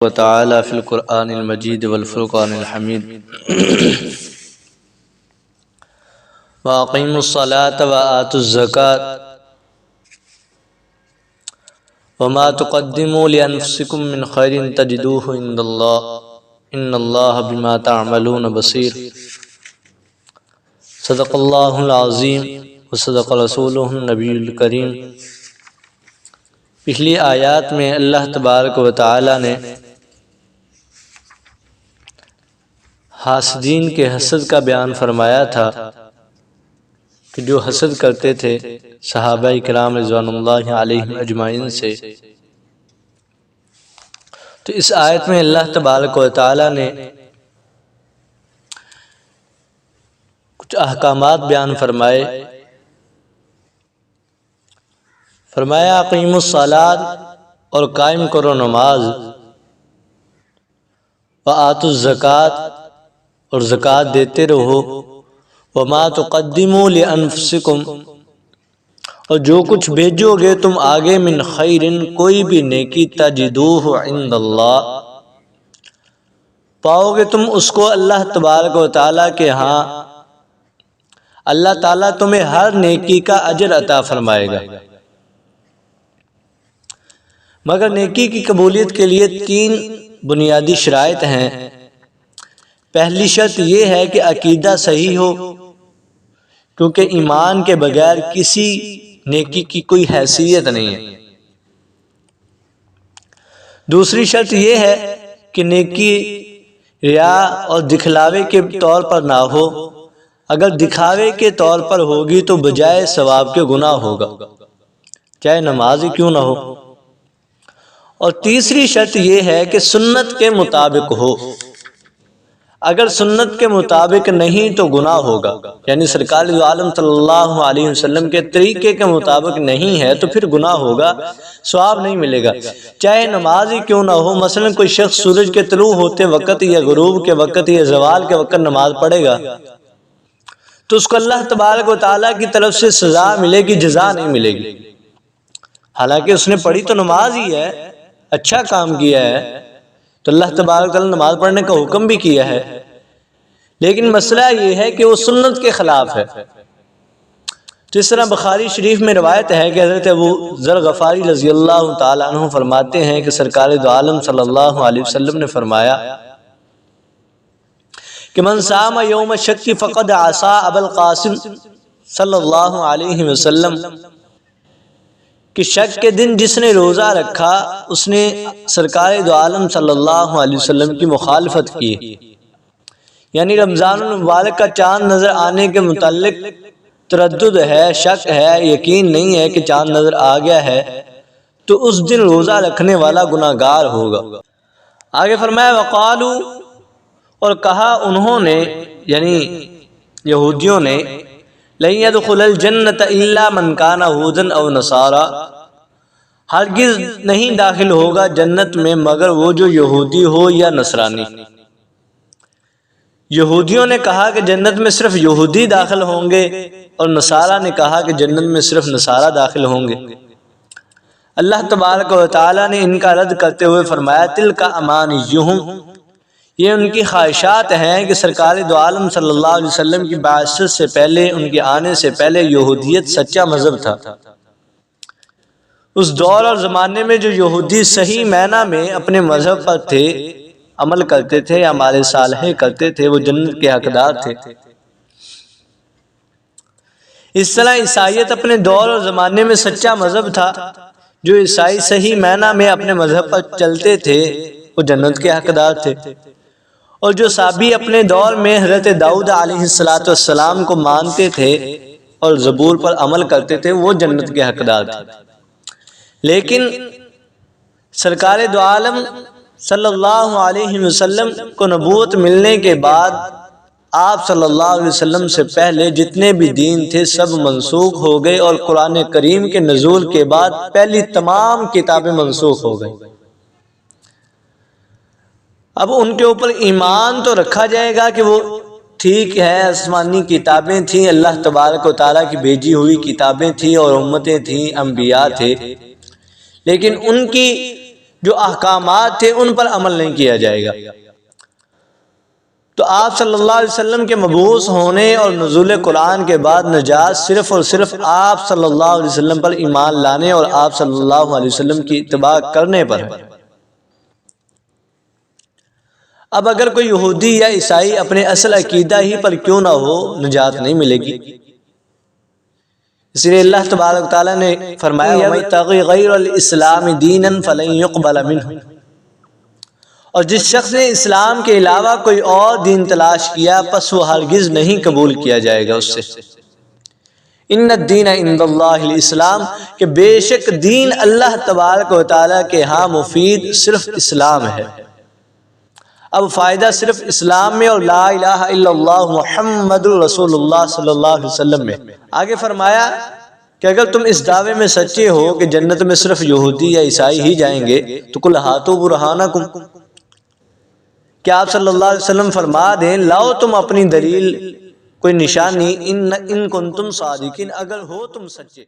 وتعالى في القرآن المجيد والفرقان الحميد وأقيموا الصلاة وآتوا الزكاة وما تقدموا لأنفسكم من خير تجدوه عند الله إن الله بما تعملون بصير صدق الله العظيم وصدق رسوله النبي الكريم۔ پچھلی آیات میں اللہ تبارک و تعالی نے حاسدین کے حسد کا بیان فرمایا تھا کہ جو حسد کرتے تھے صحابہ کرام رضوان اللہ علیہم اجمعین سے، تو اس آیت میں اللہ تبارک و تعالی نے کچھ احکامات بیان فرمایا اقیموا الصلاۃ، اور قائم کرو نماز، وآتوا الزکوٰۃ، اور زکوٰۃ دیتے رہو، وما تقدموا لانفسکم، اور جو کچھ بھیجو گے تم آگے من خیر، کوئی بھی نیکی، تجدوہ عند اللہ، پاؤ گے تم اس کو اللہ تبارک و تعالیٰ کے ہاں، اللہ تعالیٰ تمہیں ہر نیکی کا اجر عطا فرمائے گا۔ مگر نیکی کی قبولیت کے لیے 3 بنیادی شرائط ہیں۔ پہلی شرط یہ ہے کہ عقیدہ صحیح ہو، کیونکہ ایمان کے بغیر کسی نیکی کی کوئی حیثیت نہیں ہے۔ دوسری شرط یہ ہے کہ نیکی ریا اور دکھلاوے کے طور پر نہ ہو، اگر دکھاوے کے طور پر ہوگی تو بجائے ثواب کے گناہ ہوگا، چاہے نماز ہی کیوں نہ ہو۔ اور تیسری شرط یہ ہے کہ سنت کے مطابق ہو، اگر سنت کے مطابق نہیں تو گناہ ہوگا، یعنی سرکار دو عالم صلی اللہ علیہ وسلم کے طریقے کے مطابق نہیں ہے تو پھر گناہ ہوگا، ثواب نہیں ملے گا، چاہے نماز ہی کیوں نہ ہو۔ مثلا کوئی شخص سورج کے طلوع ہوتے وقت یا غروب کے وقت یا زوال کے وقت نماز پڑھے گا تو اس کو اللہ تبارک و تعالیٰ کی طرف سے سزا ملے گی، جزا نہیں ملے گی، حالانکہ اس نے پڑھی تو نماز ہی ہے، اچھا کام کیا ہے، تو اللہ تبارک و تعالیٰ نے نماز پڑھنے کا حکم بھی کیا ہے، لیکن مسئلہ یہ ہے کہ وہ سنت کے خلاف ہے۔ جس طرح بخاری شریف میں روایت ہے کہ حضرت ابو ذر غفاری رضی اللہ تعالیٰ عنہ فرماتے ہیں کہ سرکار دو عالم صلی اللہ علیہ وسلم نے فرمایا کہ من صام یوم الشک فقد عصا ابا القاسم صلی اللہ علیہ وسلم، کہ شک کے دن جس نے روزہ رکھا اس نے سرکار دو عالم صلی اللہ علیہ وسلم کی مخالفت کی، یعنی رمضان المبارک کا چاند نظر آنے کے متعلق تردد ہے، شک ہے، یقین نہیں ہے کہ چاند نظر آ گیا ہے، تو اس دن روزہ رکھنے والا گناہگار ہوگا۔ آگے فرمایا وقالو، اور کہا انہوں نے یعنی یہودیوں نے، لن يدخل الجنت الا من كان هودا او نصارى، ہرگز نہیں داخل ہوگا جنت میں مگر وہ جو یہودی ہو یا نصرانی۔ یہودیوں نے کہا کہ جنت میں صرف یہودی داخل ہوں گے، اور نصارہ نے کہا کہ جنت میں صرف نصارہ داخل ہوں گے۔ اللہ تبارک و تعالی نے ان کا رد کرتے ہوئے فرمایا تلک امانیہم، یہ ان کی خواہشات ہیں کہ سرکار دو عالم صلی اللہ علیہ وسلم کی بعثت سے پہلے، ان کے آنے سے پہلے یہودیت سچا مذہب تھا۔ اس دور اور زمانے میں جو یہودی صحیح معنی میں اپنے مذہب پر تھے، عمل کرتے تھے، اعمال صالحہ کرتے تھے، وہ جنت کے حقدار تھے۔ اس طرح عیسائیت اپنے دور اور زمانے میں سچا مذہب تھا، جو عیسائی صحیح معنی میں اپنے مذہب پر چلتے تھے وہ جنت کے حقدار تھے، اور جو صحابی اپنے دور میں حضرت داؤد علیہ السلام کو مانتے تھے اور زبور پر عمل کرتے تھے وہ جنت کے حقدار تھے۔ لیکن سرکار دو عالم صلی اللہ علیہ وسلم کو نبوت ملنے کے بعد آپ صلی اللہ علیہ وسلم سے پہلے جتنے بھی دین تھے سب منسوخ ہو گئے، اور قرآن کریم کے نزول کے بعد پہلی تمام کتابیں منسوخ ہو گئیں۔ اب ان کے اوپر ایمان تو رکھا جائے گا کہ وہ ٹھیک ہے، آسمانی کتابیں تھیں، اللہ تبارک و تعالیٰ کی بھیجی ہوئی کتابیں تھیں اور امتیں تھیں، انبیاء تھے، لیکن ان کی جو احکامات تھے ان پر عمل نہیں کیا جائے گا۔ تو آپ صلی اللہ علیہ وسلم کے مبعوث ہونے اور نزول قرآن کے بعد نجات صرف اور صرف آپ صلی اللہ علیہ وسلم پر ایمان لانے اور آپ صلی اللہ علیہ وسلم کی اتباع کرنے پر ہے۔ اب اگر کوئی یہودی یا عیسائی اپنے اصل عقیدہ ہی پر کیوں نہ ہو، نجات نہیں ملے گی۔ اس لیے اللہ تبارک تعالیٰ نے فرمایا وَمَن غَيْرَ الْإِسْلَامِ دِينًا فَلَن يُقْبَلَ مِنْهُ، اور جس شخص نے اسلام کے علاوہ کوئی اور دین تلاش کیا پس وہ ہرگز نہیں قبول کیا جائے گا اس سے۔ ان الدین عند اللہ الاسلام، کہ بے شک دین اللہ تبارک و تعالیٰ کے ہاں مفید صرف اسلام ہے۔ اب فائدہ صرف اسلام میں اور لا الہ الا اللہ محمد رسول اللہ صلی اللہ علیہ وسلم میں۔ آگے فرمایا کہ اگر تم اس دعوے میں سچے ہو کہ جنت میں صرف یہودی یا عیسائی ہی جائیں گے تو قل ہاتوا برہانکم، کہ آپ صلی اللہ علیہ وسلم فرما دیں لاؤ تم اپنی دلیل، کوئی نشانی، ان کنتم صادقین، اگر ہو تم سچے۔